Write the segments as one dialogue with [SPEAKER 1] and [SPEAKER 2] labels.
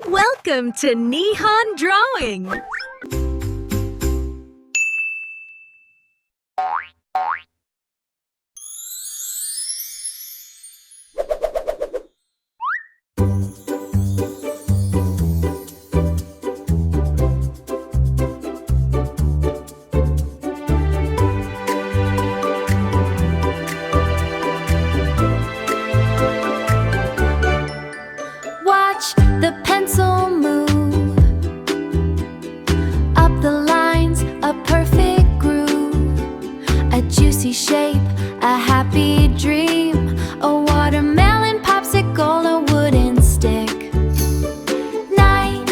[SPEAKER 1] Welcome to Nehan Drawing!
[SPEAKER 2] Watch the pencil move up the lines, a perfect groove, a juicy shape, a happy dream, a watermelon popsicle, a wooden stick. Night.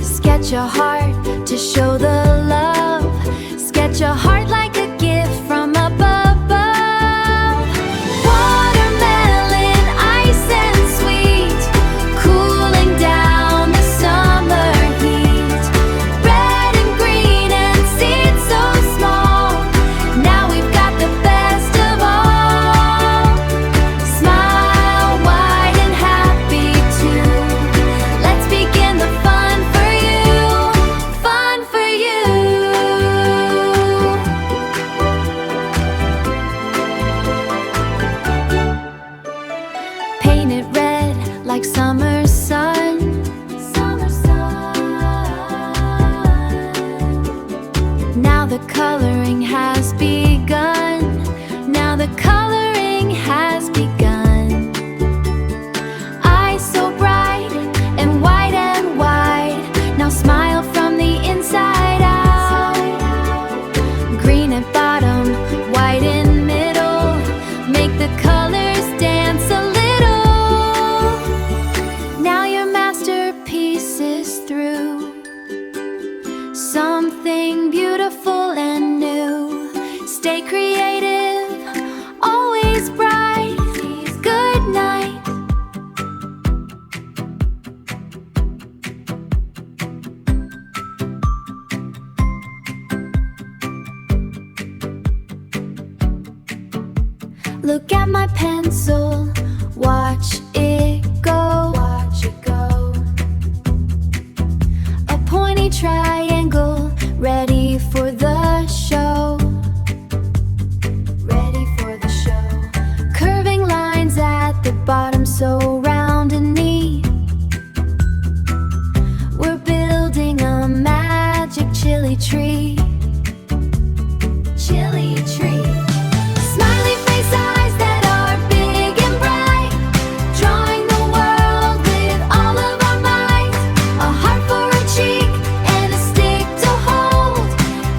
[SPEAKER 2] Sketch a heart to show the love. Sketch a heart like a gift from above. Watermelon, ice and sweet, cooling down the summer heat. Red and green and seeds so small. Now we've got the best of all. Smile wide and happy too. Let's begin the fun for you. Fun for you. Paint it red like summer sun. Summer sun. Now the coloring has begun. Now the coloring has begun. Eyes so bright and wide and wide. Now smile from the inside out. Green at bottom, white in middle. Make the colors dance a little. Now your masterpiece is through. Something beautiful and new. Stay creative, always bright. Good night. Look at my pencil, watch it go. Watch it go. A pointy triangle, ready for the show. Ready for the show. Curving lines at the bottom, so round and neat. We're building a magic chili tree. Chili tree. Smiley face eyes that are big and bright, drawing the world with all of our might. A heart for a cheek and a stick to hold.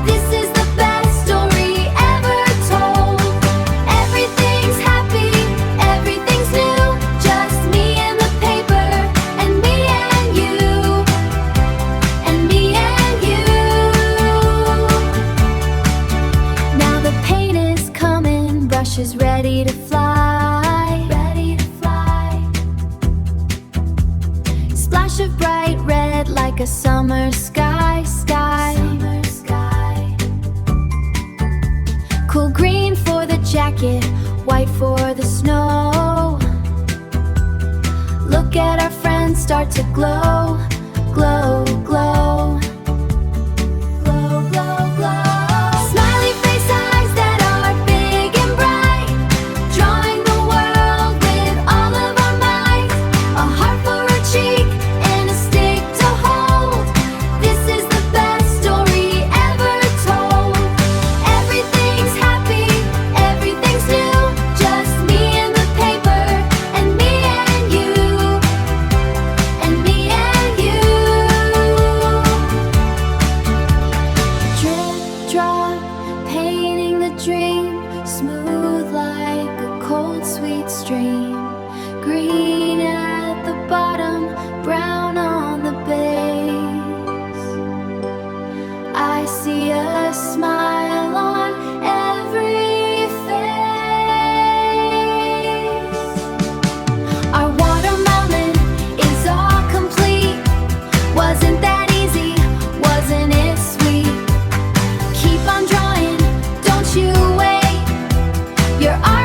[SPEAKER 2] This is the best story ever told. Everything's happy, everything's new. Just me and the paper, and me and you, and me and you. Now the paint is coming, brush is ready to fly. Ready to fly. Splash of bright red like a summer sky. Summer sky. Cool green for the jacket, white for the snow. Look at our friends start to glow. Glow, glow. Glow, glow, glow. Smiley face eyes that are big and bright, drawing the world with all of our might. A heart for a cheek and a stick to hold. This is the best story ever told. Everything's happy, everything's new. Just me and the paper, and me and you, and me and you. Drip, drop, painting the dream. Smooth like a cold, sweet stream. Green at the bottom, brown on the base. I see a smile on every face. Our watermelon is all complete. Wasn't that easy? Wasn't it sweet? Keep on drawing, don't you Your arms